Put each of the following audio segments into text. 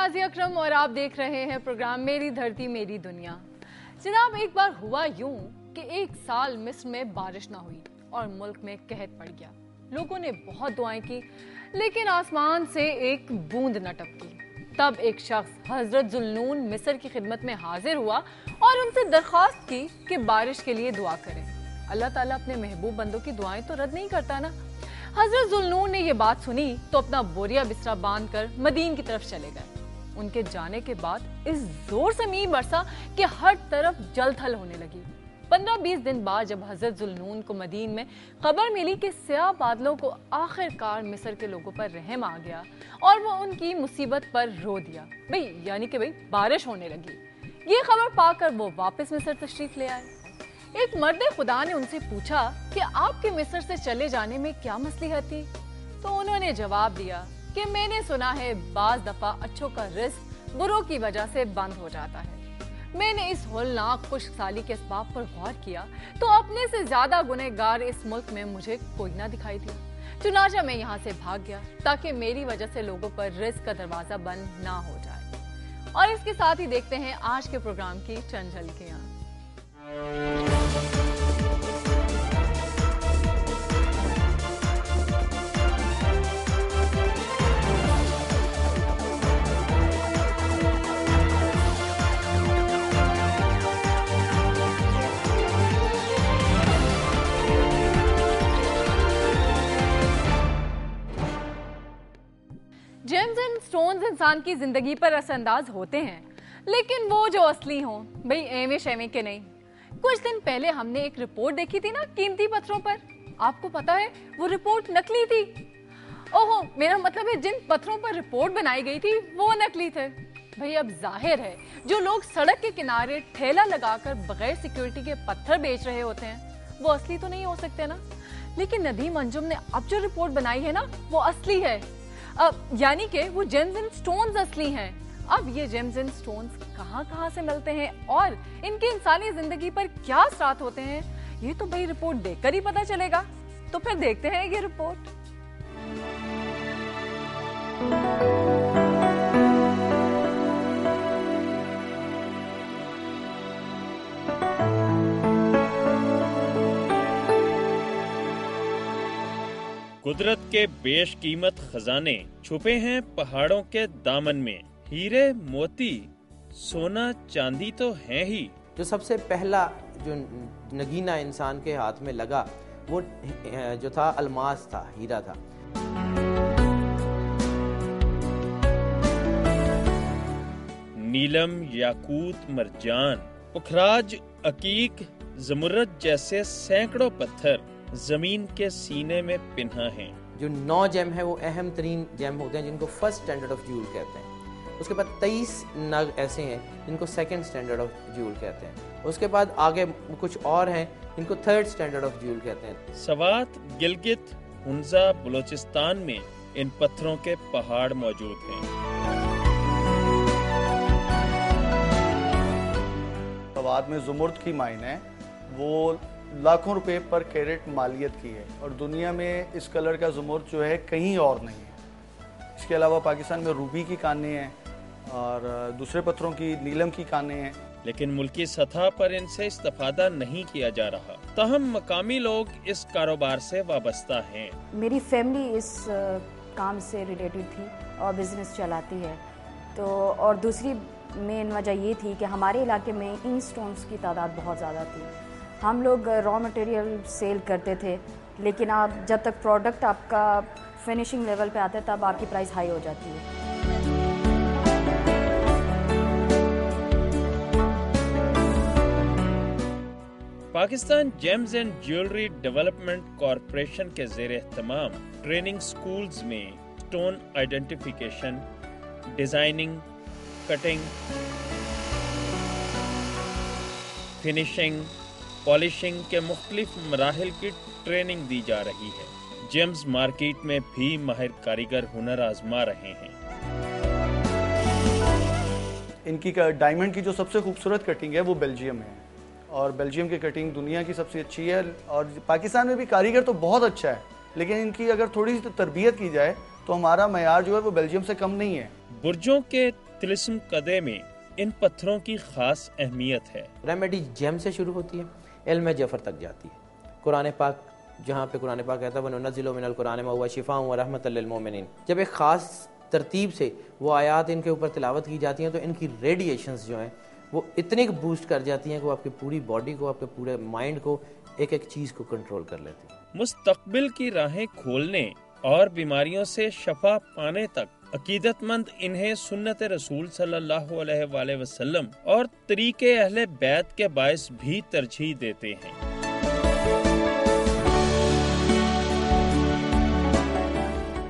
नाज़िया अकरम और आप देख रहे हैं प्रोग्राम मेरी धरती मेरी दुनिया। जनाब, एक बार हुआ यूं कि एक साल मिस्र में बारिश ना हुई और मुल्क में कहत पड़ गया। लोगों ने बहुत दुआएं की लेकिन आसमान से एक बूंद न टपकी। तब एक शख्स हजरत जुल्नून मिस्र की खिदमत में हाजिर हुआ और उनसे दरख्वास्त की कि बारिश के लिए दुआ करें। अल्लाह ताला अपने महबूब बंदों की दुआएं तो रद्द नहीं करता ना। हजरत जुल्नून ने ये बात सुनी तो अपना बोरिया बिस्तरा बांधकर मदीन की तरफ चले गए। उनके जाने के बाद इस जोर से मींह बरसा कि हर तरफ जल थल होने लगी। 15-20 दिन बाद जब हजरत जुल्नून को मदीन में खबर मिली कि स्याह बादलों को आखिरकार मिस्र के लोगों पर रहम आ गया और वो उनकी मुसीबत पर रो दिया, यानी कि बारिश होने लगी। ये खबर पाकर वो वापस मिस्र तशरीफ ले आए। एक मर्द खुदा ने उनसे पूछा कि आपके मिस्र से चले जाने में क्या मसलिहत थी। तो उन्होंने जवाब दिया कि मैंने सुना है बाज दफा अच्छों का रिज़्क बुरों की वजह से बंद हो जाता है। मैंने इस होलनाक खुशहाली के असबाब पर गौर किया तो अपने से ज्यादा गुनहगार इस मुल्क में मुझे कोई ना दिखाई दिया। चुनाचा मैं यहाँ से भाग गया ताकि मेरी वजह से लोगों पर रिज़्क का दरवाजा बंद ना हो जाए। और इसके साथ ही देखते हैं आज के प्रोग्राम की चंद झलकियां। जेम्स एंड स्टोन्स इंसान की जिंदगी पर असरअंदाज होते हैं, लेकिन वो जो असली हों, एवे शेवे के नहीं। कुछ दिन पहले हमने एक रिपोर्ट देखी थी ना कीमती पत्थरों पर। आपको पता है वो रिपोर्ट नकली थी। ओहो, मेरा मतलब है जिन पत्थरों पर रिपोर्ट बनाई गई थी वो नकली थे। अब जाहिर है जो लोग सड़क के किनारे ठेला लगाकर बगैर सिक्योरिटी के पत्थर बेच रहे होते हैं वो असली तो नहीं हो सकते ना। लेकिन नदीम अंजुम ने अब जो रिपोर्ट बनाई है ना वो असली है, यानी कि वो जेम्स एंड स्टोन्स असली हैं। अब ये जेम्स एंड स्टोन्स कहाँ से मिलते हैं और इनकी इंसानी जिंदगी पर क्या असरात होते हैं ये तो रिपोर्ट देखकर ही पता चलेगा। तो फिर देखते हैं ये रिपोर्ट। कुदरत के बेशकीमत खजाने छुपे हैं पहाड़ों के दामन में। हीरे मोती सोना चांदी तो हैं ही। जो सबसे पहला जो नगीना इंसान के हाथ में लगा वो जो था अलमास था, हीरा था। नीलम, याकूत, मरजान, पुखराज, अकीक, जमुरद जैसे सैकड़ों पत्थर जमीन के सीने में पिन्हा हैं। जो 9 जेम है वो अहम तरीन जेम होते हैं जिनको फर्स्ट स्टैंडर्ड ऑफ ज्यूल कहते हैं। उसके बाद 23 नग ऐसे हैं जिनको सेकंड स्टैंडर्ड ऑफ ज्यूल कहते हैं। उसके बाद आगे कुछ और हैं जिनको थर्ड स्टैंडर्ड ऑफ ज्यूल कहते हैं। सवात, गिलगित, हुंजा, बलोचिस्तान में इन पत्थरों के पहाड़ मौजूद हैं। सवात में जुमुर्द की माइन है, वो लाखों रुपए पर कैरेट मालियत की है और दुनिया में इस कलर का जुमुर्द जो है कहीं और नहीं है। इसके अलावा पाकिस्तान में रूबी की कानें हैं और दूसरे पत्थरों की नीलम की कानें हैं। लेकिन मुल्की सतह पर इनसे इस्तेफादा नहीं किया जा रहा। तहम मकामी लोग इस कारोबार से वाबस्ता हैं। मेरी फैमिली इस काम से रिलेटेड थी और बिजनेस चलाती है। तो और दूसरी मेन वजह ये थी कि हमारे इलाके में इन स्टोन्स की तादाद बहुत ज़्यादा थी। हम लोग रॉ मटेरियल सेल करते थे, लेकिन आप जब तक प्रोडक्ट आपका फिनिशिंग लेवल पे आता है तब आपकी प्राइस हाई हो जाती है। Pakistan James and jewellery development corporation के ज़ेर एहतमाम ट्रेनिंग स्कूल्स में stone identification, designing, cutting, finishing, polishing के मुख्तलिफ मराहिल की ट्रेनिंग दी जा रही है। जेम्स मार्केट में भी माहिर कारीगर हुनर आजमा रहे हैं। इनकी डायमंड की जो सबसे खूबसूरत कटिंग है वो बेल्जियम में है और बेल्जियम की कटिंग दुनिया की सबसे अच्छी है। और पाकिस्तान में भी कारीगर तो बहुत अच्छा है, लेकिन इनकी अगर थोड़ी सी तरबियत की जाए तो हमारा मयार जो है वो बेल्जियम से कम नहीं है। बुर्जों के तिलिस्म कदे में इन पत्थरों की खास अहमियत है। रेमेडी जेम से शुरू होती है, इल्म जफर तक जाती है। कुरान पाक, जहाँ पे कुरान पाक कहता है वनुनज़्ज़िलु मिनल कुरान मा हुवा शिफ़ाउन व रहमतल लिल मोमिनीन, जब एक ख़ास तरतीब से वो आयात इनके ऊपर तिलावत की जाती हैं तो इनकी रेडिएशंस जो हैं वो इतनी बूस्ट कर जाती हैं कि वो आपकी पूरी बॉडी को, आपके पूरे माइंड को, एक एक चीज़ को कंट्रोल कर लेती हैं। मुस्तकबिल की राहें खोलने और बीमारियों से शफा पाने तक अकीदतमंद इन्हें सुन्नत रसूल सल्लल्लाहु अलैहि वसल्लम और तरीके अहले बैत के बायस भी तरजीह देते हैं।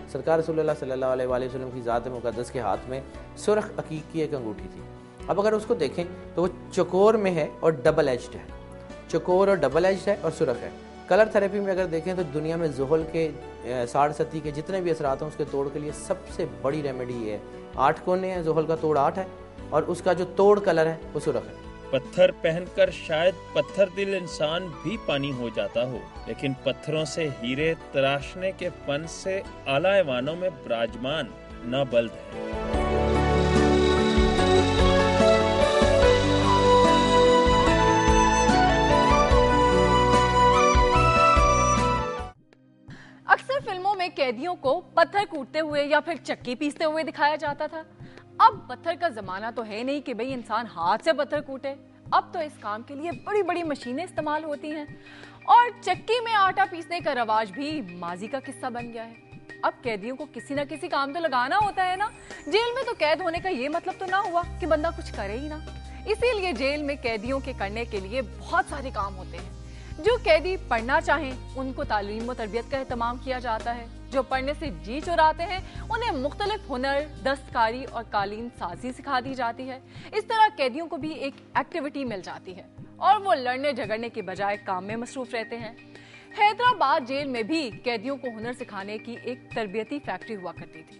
सरकार रसूलुल्लाह सल्लल्लाहु अलैहि वसल्लम की ज़ात मुक़द्दस के हाथ में सुर्ख अकीक की एक अंगूठी थी। अब अगर उसको देखें तो वो चकोर में है और डबल एज्ड है, चकोर और डबल एज्ड है और सुर्ख है। कलर थेरेपी में अगर देखें तो दुनिया में ज़ोहल के 60-70 के जितने भी असरात हैं उसके तोड़ के लिए सबसे बड़ी रेमेडी ये है। 8 कोने हैं, ज़ोहल का तोड़ 8 है और उसका जो तोड़ कलर है वो सुर्ख है। पत्थर पहनकर शायद पत्थर दिल इंसान भी पानी हो जाता हो, लेकिन पत्थरों से हीरे तराशने के फन से आला ऐवानों में विराजमान नाबल्द है। अक्सर फिल्मों में कैदियों को पत्थर कूटते हुए या फिर चक्की पीसते हुए दिखाया जाता था। अब पत्थर का जमाना तो है नहीं कि भाई इंसान हाथ से पत्थर कूटे। अब तो इस काम के लिए बड़ी बड़ी मशीनें इस्तेमाल होती हैं और चक्की में आटा पीसने का रवाज भी माजी का किस्सा बन गया है। अब कैदियों को किसी ना किसी काम तो लगाना होता है ना। जेल में तो कैद होने का ये मतलब तो ना हुआ कि बंदा कुछ करे ही ना। इसीलिए जेल में कैदियों के करने के लिए बहुत सारे काम होते हैं। जो कैदी पढ़ना चाहें उनको तालीम और तरबियत का एहतमाम किया जाता है। जो पढ़ने से जी चुराते हैं उन्हें मुख्तलिफ हुनर, दस्तकारी और कालीन साजी सिखा दी जाती है। इस तरह कैदियों को भी एक एक्टिविटी मिल जाती है और वो लड़ने झगड़ने के बजाय काम में मसरूफ रहते हैं। हैदराबाद जेल में भी कैदियों को हुनर सिखाने की एक तरबियती फैक्ट्री हुआ करती थी,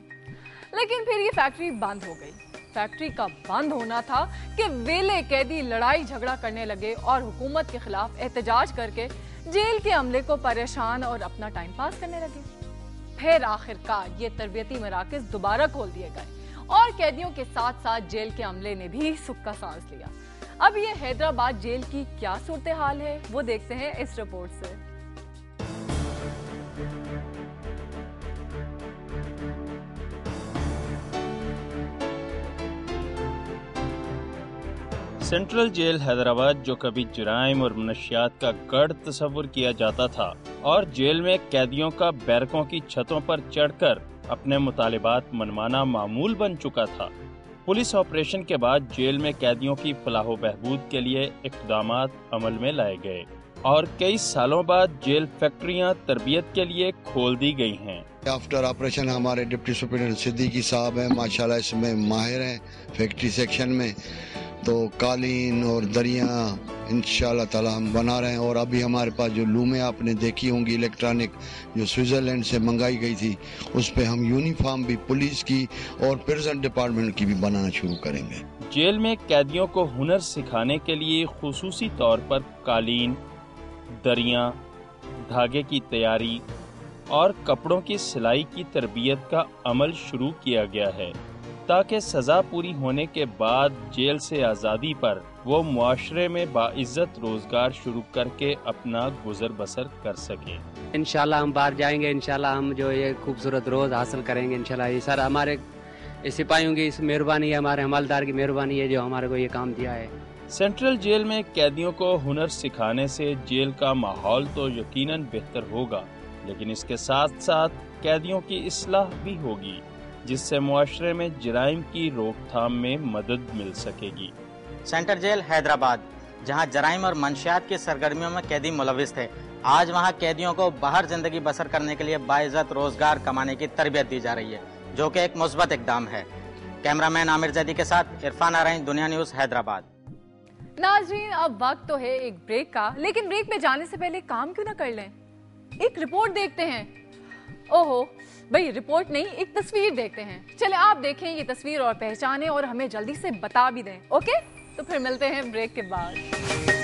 लेकिन फिर ये फैक्ट्री बंद हो गई। फैक्ट्री का बंद होना था कि वेले कैदी लड़ाई झगड़ा करने लगे और हुकूमत के खिलाफ एहतजाज करके जेल के अमले को परेशान और अपना टाइम पास करने लगे। फिर आखिरकार ये तरबियती मराकज दोबारा खोल दिए गए और कैदियों के साथ साथ जेल के अमले ने भी सुख का सांस लिया। अब ये हैदराबाद जेल की क्या सूरत हाल है वो देखते हैं इस रिपोर्ट से। सेंट्रल जेल हैदराबाद, जो कभी जुराइम और मनशियात का गढ़ तस्वुर किया जाता था और जेल में कैदियों का बैरकों की छतों पर चढ़कर अपने मुतालिबात मनवाना मामूल बन चुका था, पुलिस ऑपरेशन के बाद जेल में कैदियों की फलाह बहबूद के लिए इक़दामात अमल में लाए गए और कई सालों बाद जेल फैक्ट्रियां तरबियत के लिए खोल दी गई हैं। आफ्टर ऑपरेशन हमारे डिप्टी सुपरिटेंडेंट सिद्दीकी साहब हैं, माशाल्लाह इसमें माहिर हैं फैक्ट्री सेक्शन में, तो कालीन और दरिया इंशाल्लाह ताला हम बना रहे हैं। और अभी हमारे पास जो लूमें आपने देखी होंगी इलेक्ट्रॉनिक, जो स्विट्जरलैंड से मंगाई गई थी, उस पे हम यूनिफॉर्म भी पुलिस की और प्रिजन डिपार्टमेंट की भी बनाना शुरू करेंगे। जेल में कैदियों को हुनर सिखाने के लिए खुसूसी तौर पर कालीन, दरिया, धागे की तैयारी और कपड़ों की सिलाई की तरबियत का अमल शुरू किया गया है ताकि सजा पूरी होने के बाद जेल से आज़ादी पर वो मुआशरे में बाइज्जत रोजगार शुरू करके अपना गुजर बसर कर सके। इंशाल्लाह हम बाहर जाएंगे, इंशाल्लाह हम जो ये खूबसूरत रोज हासिल करेंगे इंशाल्लाह। ये सर हमारे सिपाहियों की इस मेहरबानी है, हमारे हमालदार की मेहरबानी है जो हमारे को ये काम दिया है। सेंट्रल जेल में कैदियों को हुनर सिखाने से जेल का माहौल तो यकीनन बेहतर होगा, लेकिन इसके साथ साथ कैदियों की इस्लाह भी होगी, जिससे मुआशरे में जराइम की रोकथाम में मदद मिल सकेगी। सेंट्रल जेल हैदराबाद, जहां जराइम और मंशियात की सरगर्मियों में कैदी मुलविस थे, आज वहां कैदियों को बाहर जिंदगी बसर करने के लिए बाइज्जत रोजगार कमाने की तरबियत दी जा रही है, जो कि एक मुस्बत इकदाम है। कैमरामैन आमिर जैदी के साथ इरफान आराइन, दुनिया न्यूज हैदराबाद। नाजरीन, अब वक्त तो है एक ब्रेक का, लेकिन ब्रेक में जाने से पहले काम क्यों ना कर लें, एक रिपोर्ट देखते हैं। ओहो भाई, रिपोर्ट नहीं, एक तस्वीर देखते हैं। चले आप देखें ये तस्वीर और पहचानें और हमें जल्दी से बता भी दें। ओके, तो फिर मिलते हैं ब्रेक के बाद।